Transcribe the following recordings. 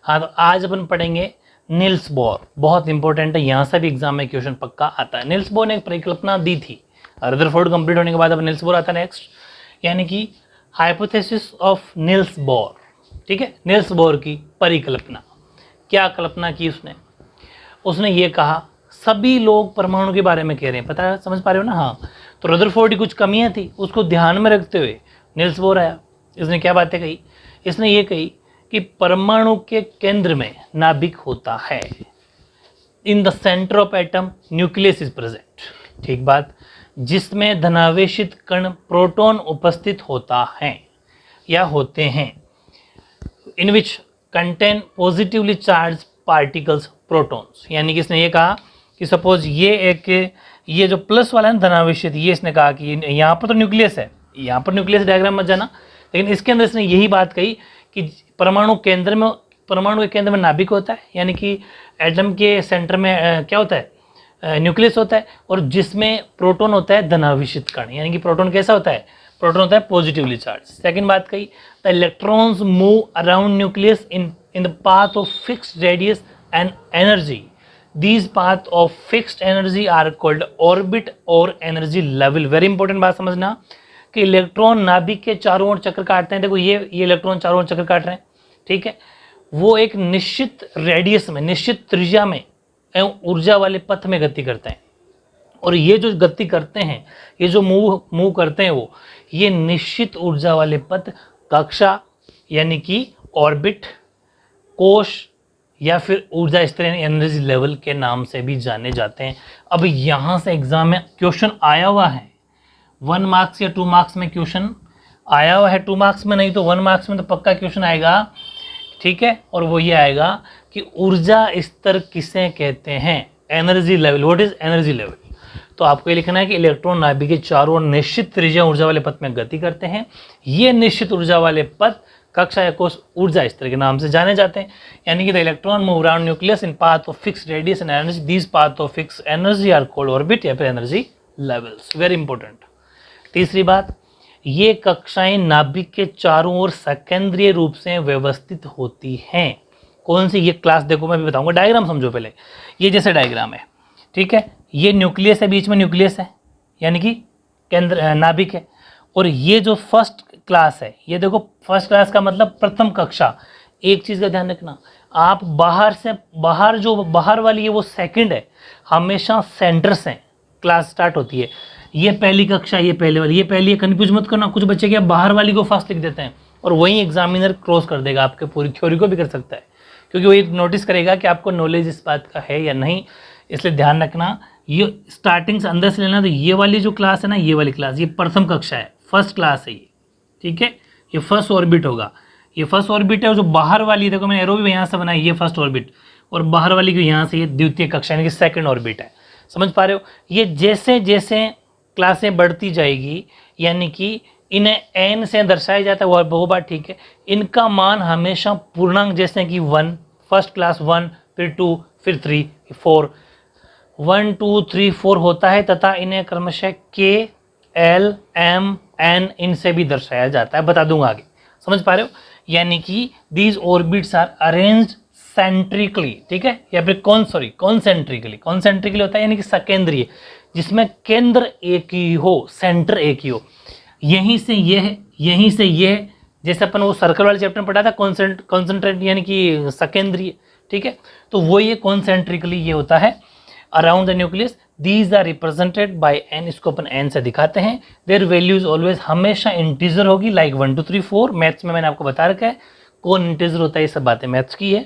हाँ, तो आज अपन पढ़ेंगे नील्स बोर, बहुत इंपॉर्टेंट है, यहाँ से भी एग्जाम में क्वेश्चन पक्का आता है। नील्स बोर ने एक परिकल्पना दी थी, रदरफोर्ड कंप्लीट होने के बाद अब नील्स बोर आता है नेक्स्ट, यानी कि हाइपोथेसिस ऑफ नील्स बोर। ठीक है, नील्स बोर की परिकल्पना, क्या कल्पना की उसने ये कहा सभी लोग परमाणु के बारे में कह रहे हैं, पता है, समझ पा रहे हो ना। हाँ, तो रदरफोर्ड की कुछ कमियां थी, उसको ध्यान में रखते हुए नील्स बोर आया। इसने क्या बातें कही, इसने ये कही कि परमाणु के केंद्र में नाभिक होता है, in the centre of atom nucleus is present. ठीक बात, जिसमें धनावेशित कण प्रोटॉन उपस्थित होता है या होते हैं, in which contain positively charge particles protons. यानी कि इसने ये कहा कि सपोज ये जो प्लस वाला है धनावेशित, ये इसने कहा कि यहाँ पर तो न्यूक्लियस है, यहाँ पर न्यूक्लियस डायग्राम मत जाना, लेकिन इसके अंदर इसने यही बात कही कि परमाणु के केंद्र में नाभिक होता है, यानी कि एटम के सेंटर में क्या होता है, न्यूक्लियस होता है, और जिसमें प्रोटॉन होता है धनावेशित कण। यानी कि प्रोटॉन कैसा होता है, प्रोटॉन होता है पॉजिटिवली चार्ज। सेकंड बात कही, the electrons move around nucleus in the path of fixed radius and energy. These path of fixed energy are called orbit और energy level। वेरी इंपॉर्टेंट बात समझना कि इलेक्ट्रॉन नाभिक के चारों ओर चक्कर काटते हैं। देखो ये इलेक्ट्रॉन चारों ओर चक्कर काट रहे हैं, ठीक है, वो एक निश्चित रेडियस में, निश्चित त्रिज्या में एवं ऊर्जा वाले पथ में गति करते हैं। और ये जो गति करते हैं, ये जो मूव करते हैं, वो ये निश्चित ऊर्जा वाले पथ कक्षा यानी कि ऑर्बिट, कोश या फिर ऊर्जा स्तर एनर्जी लेवल के नाम से भी जाने जाते हैं। अब यहाँ से एग्जाम में क्वेश्चन आया हुआ है, 1 मार्क्स या 2 मार्क्स में क्वेश्चन आया हुआ है, 2 मार्क्स में नहीं तो 1 मार्क्स में तो पक्का क्वेश्चन आएगा, ठीक है। और वो ये आएगा कि ऊर्जा स्तर किसे कहते हैं, energy level, what is energy level. तो आपको ये लिखना है कि इलेक्ट्रॉन नाभिक के चारों ओर निश्चित त्रिज्या ऊर्जा वाले पथ में गति करते हैं। ये निश्चित ऊर्जा वाले पथ कक्षा या कोश ऊर्जा स्तर के नाम से जाने जाते हैं। यानी कि the electron move around nucleus in path of fix radius and energy, these path of fix energy are called orbit या फिर एनर्जी लेवल्स। Very important. तीसरी बात, ये कक्षाएं नाभिक के चारों ओर सकेंद्रीय रूप से व्यवस्थित होती हैं। कौन सी ये क्लास, देखो मैं भी बताऊंगा, डायग्राम समझो पहले। ये जैसे डायग्राम है, ठीक है, ये न्यूक्लियस है, बीच में न्यूक्लियस है यानी कि केंद्र नाभिक है। और ये जो फर्स्ट क्लास है, ये देखो फर्स्ट क्लास का मतलब प्रथम कक्षा। एक चीज़ का ध्यान रखना, आप बाहर वाली है वो सेकंड है, हमेशा सेंटर से क्लास स्टार्ट होती है। ये पहली कक्षा, ये पहले वाली, ये पहली है, कन्फ्यूज मत करना। कुछ बच्चे क्या बाहर वाली को फर्स्ट लिख देते हैं और वहीं एग्जामिनर क्रॉस कर देगा, आपके पूरी थ्योरी को भी कर सकता है, क्योंकि वो एक नोटिस करेगा कि आपको नॉलेज इस बात का है या नहीं। इसलिए ध्यान रखना, ये स्टार्टिंग से अंदर से लेना। तो ये वाली जो क्लास है ना, ये वाली क्लास, ये प्रथम कक्षा है, फर्स्ट क्लास है ये, ठीक है। ये फर्स्ट ऑर्बिट होगा, ये फर्स्ट ऑर्बिट है। और जो बाहर वाली, देखो मैंने एरो भी यहाँ से बनाई, ये फर्स्ट ऑर्बिट, और बाहर वाली की यहाँ से ये द्वितीय कक्षा यानी कि सेकंड ऑर्बिट है। समझ पा रहे हो। ये जैसे जैसे क्लासें बढ़ती जाएगी, यानी कि इन्हें एन से दर्शाया जाता है, वो बात ठीक है। इनका मान हमेशा पूर्णांक, जैसे कि 1, फर्स्ट क्लास 1, फिर 2, फिर 3, 4, 1, 2, 3, 4 होता है, तथा इन्हें क्रमशः के, एल, एम, एन इनसे भी दर्शाया जाता है, बता दूंगा आगे। समझ पा रहे हो। यानी कि these orbits are arranged centrically, ठीक है, या फिर कॉन्सेंट्रिकली होता है, यानी कि सकेंद्रीय, जिसमें केंद्र एक ही हो, सेंटर एक ही हो। यहीं से ये, जैसे अपन वो सर्कल वाले चैप्टर में पढ़ा था, कॉन्सेंट्रेट यानी कि सकेंद्रीय, ठीक है। तो वो ये कॉन्सेंट्रिकली ये होता है around the nucleus. These are represented by n, इसको अपन एन से दिखाते हैं। देयर वैल्यूज ऑलवेज, हमेशा इंटीजर होगी, लाइक 1, 2, 3, 4। मैथ्स में मैंने आपको बता रखा है कौन इंटीजर होता है, ये सब बातें मैथ्स की है।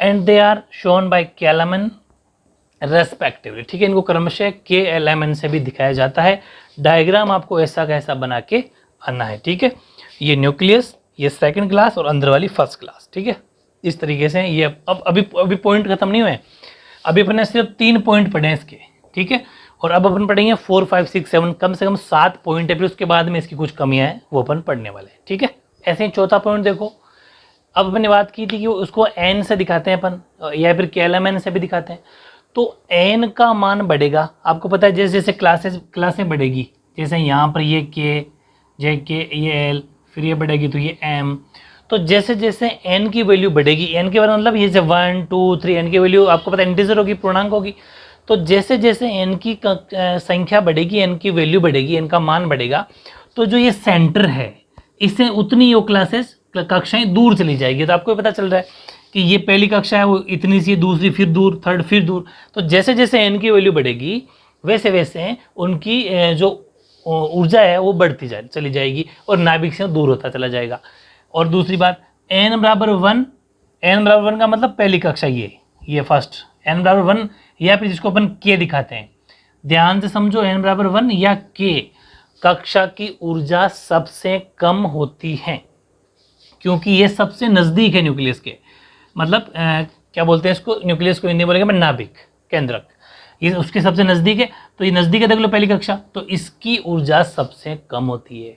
And they are shown by column respectively, ठीक है। इनको क्रमशः के, एल, एम, एन से भी दिखाया जाता है। डायग्राम आपको ऐसा कैसा बना के आना है, ठीक है। ये न्यूक्लियस, ये सेकंड क्लास और अंदर वाली फर्स्ट क्लास, ठीक है। इस तरीके से ये अब अभी पॉइंट खत्म नहीं हुए, अभी अपन ने सिर्फ 3 पॉइंट पढ़े हैं इसके, ठीक है। और अब अपन पढ़ेंगे 4, 5, 6, 7, कम से कम 7 पॉइंट है, फिर उसके बाद में इसकी कुछ कमियां हैं वो अपन पढ़ने वाले हैं, ठीक है। ऐसे ही चौथा पॉइंट देखो, अब अपन ने बात की थी कि उसको एन से दिखाते हैं अपन, या फिर KLMN से भी दिखाते हैं। तो एन का मान बढ़ेगा, आपको पता है जैसे जैसे क्लासें बढ़ेगी, जैसे यहाँ पर ये के, ये एल, फिर ये बढ़ेगी तो ये एम, तो तो जैसे जैसे n की वैल्यू बढ़ेगी, n के बारे मतलब ये जैसे 1 2 3 n की वैल्यू आपको पता है इंटीजर होगी, पूर्णांक होगी, तो जैसे जैसे n की संख्या बढ़ेगी, n की वैल्यू बढ़ेगी, n का मान बढ़ेगा, तो जो ये सेंटर है इससे उतनी यो क्लासेस कक्षाएं दूर चली जाएगी। तो आपको पता चल रहा है कि ये पहली कक्षा है वो इतनी सी, दूसरी फिर दूर, थर्ड फिर दूर, तो जैसे जैसे n की वैल्यू बढ़ेगी वैसे वैसे उनकी जो ऊर्जा है वो बढ़ती चली जाएगी और नाभिक से दूर होता चला जाएगा। और दूसरी बात n बराबर 1, n बराबर 1 का मतलब पहली कक्षा ये फर्स्ट, n बराबर 1 या फिर जिसको अपन k दिखाते हैं, ध्यान से समझो, n बराबर 1 या k कक्षा की ऊर्जा सबसे कम होती है क्योंकि ये सबसे नज़दीक है न्यूक्लियस के, मतलब क्या बोलते हैं इसको, न्यूक्लियस को हिंदी बोलेंगे मैं नाभिक, केंद्रक, ये उसके सबसे नज़दीक है, तो ये नज़दीक है, देख लो पहली कक्षा, तो इसकी ऊर्जा सबसे कम होती है।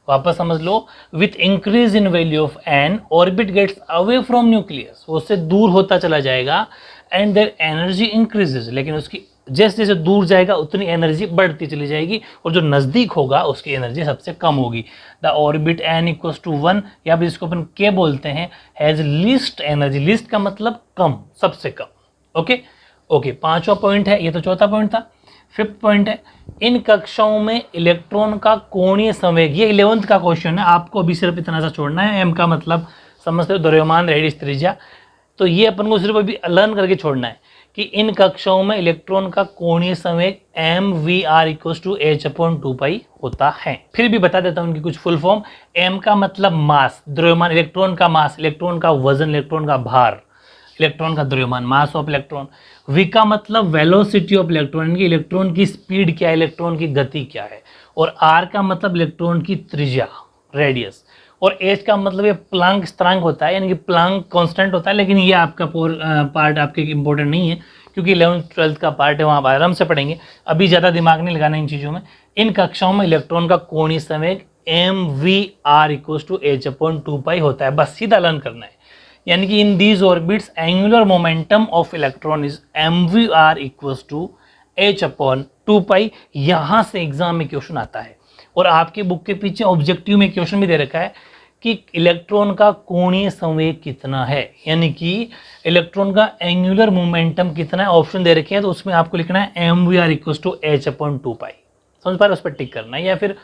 वापस समझ लो, with increase in value of n orbit gets away from nucleus, वो उससे दूर होता चला जाएगा, एंड देयर एनर्जी इंक्रीजेज, लेकिन उसकी जैसे जैसे दूर जाएगा उतनी एनर्जी बढ़ती चली जाएगी, और जो नज़दीक होगा उसकी एनर्जी सबसे कम होगी। The orbit n equals to 1 या फिर जिसको अपन k बोलते हैं, हैज़ लीस्ट एनर्जी, लीस्ट का मतलब कम, सबसे कम। ओके, पांचवा पॉइंट है, ये तो चौथा पॉइंट था। फिफ्थ पॉइंट है, इन कक्षाओं में इलेक्ट्रॉन का कोणीय संवेग, ये 11th का क्वेश्चन है, आपको अभी सिर्फ इतना सा छोड़ना है, m का मतलब समझते हो द्रव्यमान रेडियस त्रिज्या, तो ये अपन को सिर्फ अभी लर्न करके छोड़ना है कि इन कक्षाओं में इलेक्ट्रॉन का कोणीय संवेग mvr इक्वल्स टू h/2π होता है। फिर भी बता देता हूं उनकी कुछ फुल फॉर्म। m का मतलब मास, द्रव्यमान, इलेक्ट्रॉन का मास, इलेक्ट्रॉन का वजन, इलेक्ट्रॉन का भार, इलेक्ट्रॉन का द्रव्यमान, मास ऑफ इलेक्ट्रॉन। v का मतलब वेलोसिटी ऑफ इलेक्ट्रॉन, इलेक्ट्रॉन की स्पीड क्या है, इलेक्ट्रॉन की गति क्या है। और r का मतलब इलेक्ट्रॉन की त्रिज्या, रेडियस। और h का मतलब ये प्लांक स्थिरांक होता है, यानी कि प्लांक कांस्टेंट होता है, लेकिन ये आपका पार्ट आपके इंपॉर्टेंट नहीं है क्योंकि 11th 12th का पार्ट है, वहाँ आप आराम से पढ़ेंगे, अभी ज़्यादा दिमाग नहीं लगाना इन चीज़ों में। इन कक्षाओं में इलेक्ट्रॉन का कोणीय संवेग mvr इक्वल्स टू h/2π होता है, बस सीधा लर्न करना है। यानी कि in these orbits angular momentum of electron is mvr equals to h/2π। यहाँ से एग्जाम में क्वेश्चन आता है, और आपके बुक के पीछे ऑब्जेक्टिव में क्वेश्चन भी दे रखा है कि इलेक्ट्रॉन का कोणीय संवेग कितना है, यानी कि इलेक्ट्रॉन का एंगुलर मोमेंटम कितना है, ऑप्शन दे रखे हैं, तो उसमें आपको लिखना है mvr इक्वल्स टू h/2π। समझ पा रहे, उस पर टिक करना है, या फिर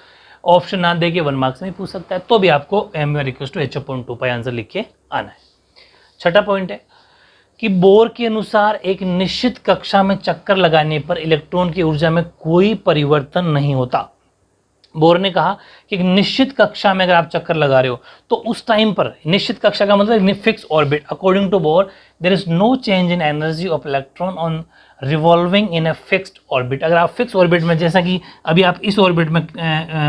ऑप्शन ना दे के 1 मार्क्स में पूछ सकता है, तो भी आपको mvr equals to h/2π answer लिख के आना है। छठा पॉइंट है कि बोर के अनुसार एक निश्चित कक्षा में चक्कर लगाने पर इलेक्ट्रॉन की ऊर्जा में कोई परिवर्तन नहीं होता। बोर ने कहा कि एक निश्चित कक्षा में अगर आप चक्कर लगा रहे हो तो उस टाइम पर, निश्चित कक्षा का मतलब fix orbit, according to Bohr there is no change in energy of electron on revolving in a fixed orbit. अगर आप फिक्स ऑर्बिट में, जैसा कि अभी आप इस ऑर्बिट में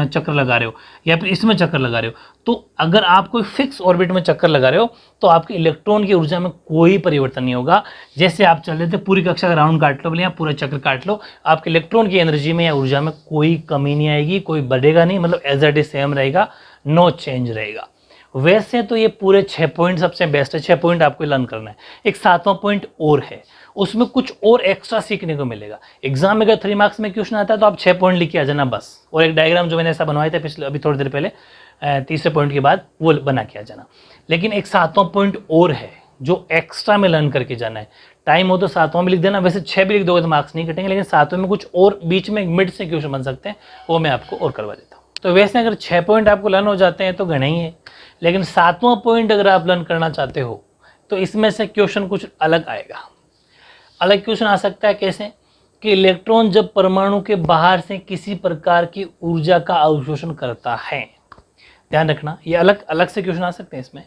चक्कर लगा रहे हो या फिर इसमें चक्कर लगा रहे हो, तो अगर आप कोई फिक्स ऑर्बिट में चक्कर लगा रहे हो तो आपके इलेक्ट्रॉन की ऊर्जा में कोई परिवर्तन नहीं होगा। जैसे आप चल रहे थे, पूरी कक्षा का राउंड काट लो, या पूरा चक्कर काट लो, आपके इलेक्ट्रॉन की एनर्जी में या ऊर्जा में कोई कमी नहीं आएगी, कोई बढ़ेगा नहीं, मतलब एज इट इज सेम रहेगा, नो चेंज रहेगा। वैसे तो ये पूरे 6 पॉइंट सबसे बेस्ट है, 6 पॉइंट आपको लर्न करना है। एक 7वां पॉइंट और है, उसमें कुछ और एक्स्ट्रा सीखने को मिलेगा। एग्जाम में अगर 3 मार्क्स में क्वेश्चन आता है तो आप 6 पॉइंट लिख के आ जाना बस, और एक डायग्राम जो मैंने ऐसा बनवाया था पिछले, अभी थोड़ी देर पहले, तीसरे पॉइंट के बाद वो बना के आ जाना। लेकिन एक 7वां पॉइंट और है जो एक्स्ट्रा में लर्न करके जाना है। टाइम हो तो 7वां भी लिख देना, वैसे 6 भी लिख दोगे तो मार्क्स नहीं कटेंगे, लेकिन 7वें में कुछ और बीच में मिड से क्वेश्चन बन सकते हैं, वो मैं आपको और करवा देता हूँ। तो वैसे अगर 6 पॉइंट आपको लर्न हो जाते हैं तो घने ही है, लेकिन 7वां पॉइंट अगर आप लर्न करना चाहते हो तो इसमें से क्वेश्चन कुछ अलग आएगा। अलग क्वेश्चन आ सकता है, कैसे कि इलेक्ट्रॉन जब परमाणु के बाहर से किसी प्रकार की ऊर्जा का अवशोषण करता है, ध्यान रखना, ये अलग अलग से क्वेश्चन आ सकते हैं इसमें,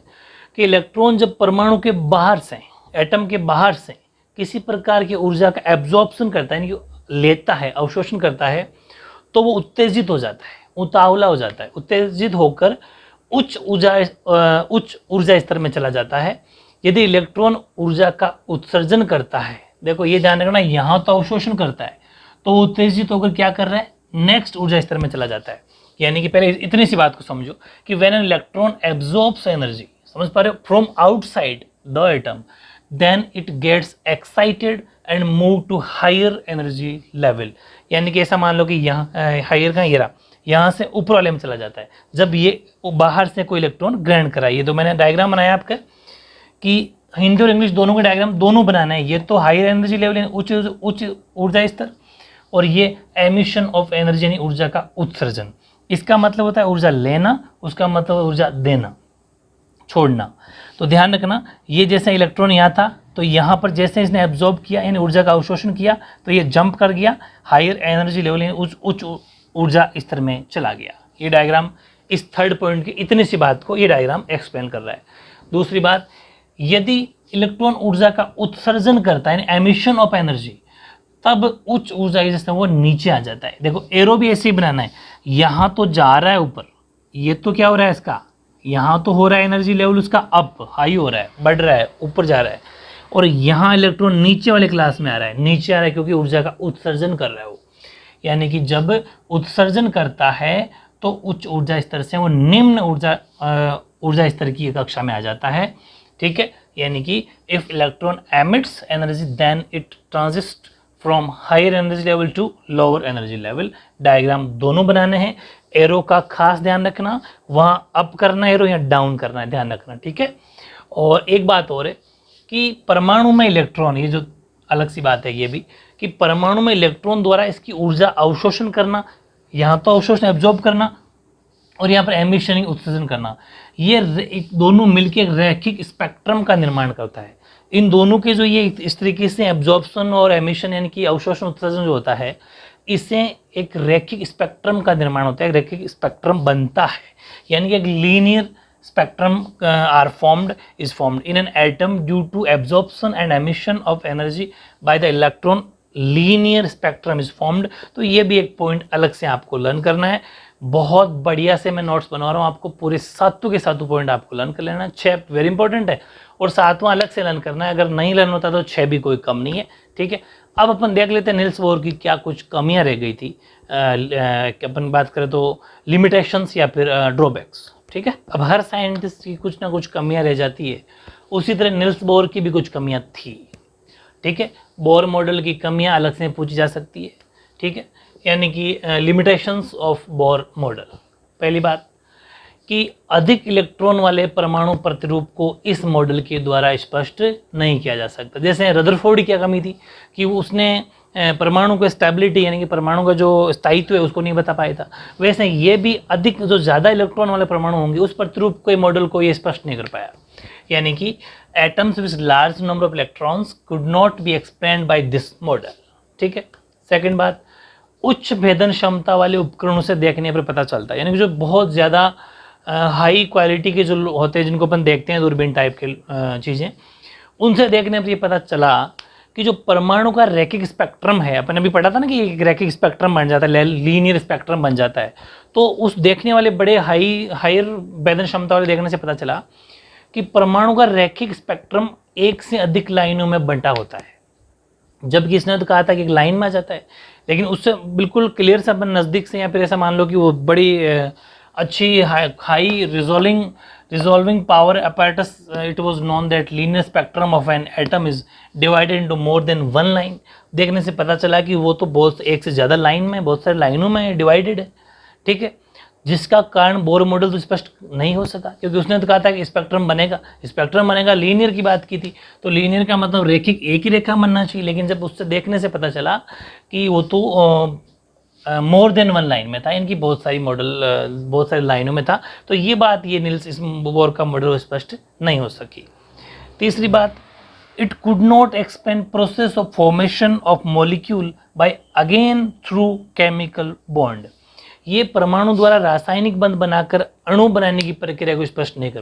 कि इलेक्ट्रॉन जब परमाणु के बाहर से, एटम के बाहर से किसी प्रकार की ऊर्जा का एब्जॉर्प्शन करता है, यानी कि लेता है, अवशोषण करता है, तो वो उत्तेजित हो जाता है, उतावला हो जाता है, उत्तेजित होकर उच्च ऊर्जा स्तर में चला जाता है। यदि इलेक्ट्रॉन ऊर्जा का उत्सर्जन करता है, देखो ये ध्यान रखना, यहाँ तो अवशोषण करता है, तो उत्तेजित होकर क्या कर रहा है, नेक्स्ट ऊर्जा स्तर में चला जाता है। यानी कि पहले इतनी सी बात को समझो कि when an electron absorbs energy, समझ पा रहे हो, from outside the atom, then it gets excited and move to higher energy level. यानी कि ऐसा मान लो कि यहाँ हायर का, ये रहा, यहाँ से ऊपर वाले में चला जाता है जब ये बाहर से कोई इलेक्ट्रॉन ग्रहण कराए। ये तो मैंने डायग्राम बनाया आपका कि हिंदी और इंग्लिश दोनों के डायग्राम दोनों बनाना है। ये तो हायर एनर्जी लेवल उच्च ऊर्जा स्तर, और ये एमिशन ऑफ एनर्जी यानी ऊर्जा का उत्सर्जन। इसका मतलब होता है ऊर्जा लेना, उसका मतलब ऊर्जा देना, छोड़ना। तो ध्यान रखना, ये जैसे इलेक्ट्रॉन यहाँ था तो यहाँ पर जैसे इसने एब्जॉर्ब किया यानी ऊर्जा का अवशोषण किया तो ये जंप कर गया हायर एनर्जी लेवल यानी उच्च ऊर्जा स्तर में चला गया। ये डायग्राम इस थर्ड पॉइंट की इतनी सी बात को ये डायग्राम एक्सप्लेन कर रहा है। दूसरी बात, यदि इलेक्ट्रॉन ऊर्जा का उत्सर्जन करता है यानी एमिशन ऑफ एनर्जी, तब उच्च ऊर्जा जैसे वो नीचे आ जाता है। देखो एरो भी ऐसे ही बनाना है, यहाँ तो जा रहा है ऊपर, ये तो क्या हो रहा है इसका, यहाँ तो हो रहा है एनर्जी लेवल उसका अप हाई हो रहा है, बढ़ रहा है, ऊपर जा रहा है, और यहाँ इलेक्ट्रॉन नीचे वाले क्लास में आ रहा है, नीचे आ रहा है क्योंकि ऊर्जा का उत्सर्जन कर रहा है वो। यानी कि जब उत्सर्जन करता है तो उच्च ऊर्जा स्तर से वो निम्न ऊर्जा स्तर की कक्षा में आ जाता है। ठीक है, यानी कि if electron emits energy then it transits from higher energy level to lower energy level. Diagram दोनों बनाने हैं, एरो का खास ध्यान रखना, वहाँ अप करना एरो या डाउन करना है, ध्यान रखना। ठीक है, और एक बात और है कि परमाणु में इलेक्ट्रॉन, ये जो अलग सी बात है ये भी, कि परमाणु में इलेक्ट्रॉन द्वारा इसकी ऊर्जा अवशोषण करना, यहाँ तो अवशोषण एब्जॉर्ब करना और यहाँ पर एमिशन उत्सर्जन करना, ये दोनों मिलकर एक रैखिक स्पेक्ट्रम का निर्माण करता है। इन दोनों के जो ये इस तरीके से एब्जॉर्प्शन और एमिशन यानी कि अवशोषण उत्सर्जन जो होता है, इससे एक रैखिक स्पेक्ट्रम का निर्माण होता है, एक रैखिक स्पेक्ट्रम बनता है। यानी कि एक linear spectrum are formed in an atom due to absorption and emission of energy by the electron, linear spectrum is formed। तो ये भी एक पॉइंट अलग से आपको लर्न करना है। बहुत बढ़िया से मैं नोट्स बना रहा हूँ आपको, पूरे सातों के सातों पॉइंट आपको लर्न कर लेना है। 6 वेरी इंपॉर्टेंट है और 7वां अलग से लर्न करना है, अगर नहीं लर्न होता तो 6 भी कोई कम नहीं है। ठीक है, अब अपन देख लेते हैं नील्स बोर की क्या कुछ कमियां रह गई थी। अपन बात करें तो लिमिटेशंस या फिर ड्रॉबैक्स। ठीक है, अब हर साइंटिस्ट की कुछ ना कुछ कमियां रह जाती है, उसी तरह नील्स बोर की भी कुछ कमियां थी। ठीक है, बोर मॉडल की कमियां अलग से पूछी जा सकती है। ठीक है, यानी कि लिमिटेशंस ऑफ बोर मॉडल। पहली बात कि अधिक इलेक्ट्रॉन वाले परमाणु प्रतिरूप को इस मॉडल के द्वारा स्पष्ट नहीं किया जा सकता। जैसे रदरफोर्ड की क्या कमी थी कि उसने परमाणु को स्टेबिलिटी यानी कि परमाणु का जो स्थायित्व है उसको नहीं बता पाया था, वैसे ये भी अधिक जो ज़्यादा इलेक्ट्रॉन वाले परमाणु होंगे उस प्रतिरूप के मॉडल को ये स्पष्ट नहीं कर पाया। यानी कि atoms with large number of electrons could not be explained by this model. ठीक है, सेकंड बात, उच्च भेदन क्षमता वाले उपकरणों से देखने पर पता चलता है, यानी कि जो बहुत ज़्यादा हाई क्वालिटी के जो होते हैं जिनको अपन देखते हैं दूरबीन टाइप के चीज़ें, उनसे देखने पर ये पता चला कि जो परमाणु का रैखिक स्पेक्ट्रम है, अपन अभी पढ़ा था ना कि एक रैखिक स्पेक्ट्रम बन जाता है, लीनियर स्पेक्ट्रम बन जाता है। तो उस देखने वाले बड़े हायर भेदन क्षमता वाले देखने से पता चला कि परमाणु का रैखिक स्पेक्ट्रम एक से अधिक लाइनों में बंटा होता है। जबकि इसने तो कहा था कि एक लाइन में आ जाता है, लेकिन उससे बिल्कुल क्लियर से अपन नज़दीक से या फिर ऐसा मान लो कि वो बड़ी अच्छी high resolving power apparatus, it was known that linear spectrum of an atom is divided into more than one line। देखने से पता चला कि वो तो बहुत एक से ज़्यादा लाइन में, बहुत सारे लाइनों में डिवाइडेड है। ठीक है, जिसका कारण बोर मॉडल तो स्पष्ट नहीं हो सका, क्योंकि उसने तो कहा था कि स्पेक्ट्रम बनेगा, लीनियर की बात की थी, तो लीनियर का मतलब रेखिक एक ही रेखा बनना चाहिए, लेकिन जब उससे देखने से पता चला कि वो तो मोर देन वन लाइन में था, इनकी बहुत सारी लाइनों में था, तो ये बात ये नील्स इस बोर का मॉडल स्पष्ट नहीं हो सकी। तीसरी बात, it could not explain process of formation of molecule by again through chemical bond. ये परमाणु द्वारा रासायनिक बंध बनाकर अणु बनाने की प्रक्रिया को स्पष्ट नहीं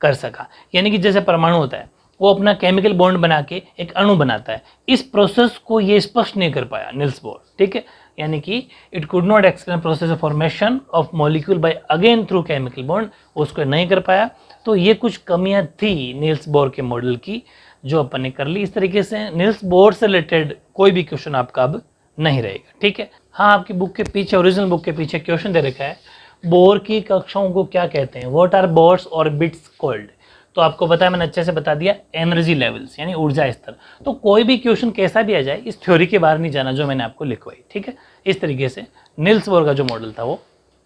कर सका। यानी कि जैसे परमाणु होता है वो अपना केमिकल बॉन्ड बना के एक अणु बनाता है, इस प्रोसेस को ये स्पष्ट नहीं कर पाया नील्स बोर। ठीक है, यानी कि it could not explain process of formation of molecule by again through chemical bond, उसको नहीं कर पाया। तो ये कुछ कमियां थी नील्स बोर के मॉडल की जो अपन ने कर ली। इस तरीके से नील्स बोर से रिलेटेड कोई भी क्वेश्चन आपका अब नहीं रहेगा। ठीक है, हाँ, आपकी बुक के पीछे, ओरिजिनल बुक के पीछे क्वेश्चन दे रखा है, बोर की कक्षाओं को क्या कहते हैं, what are Bohr's orbits called. तो आपको पता है, मैंने अच्छे से बता दिया, एनर्जी लेवल्स यानी ऊर्जा स्तर। तो कोई भी क्वेश्चन कैसा भी आ जाए, इस थ्योरी के बाहर नहीं जाना जो मैंने आपको लिखवाई। ठीक है, इस तरीके से निल्स बोर का जो मॉडल था वो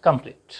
कंप्लीट।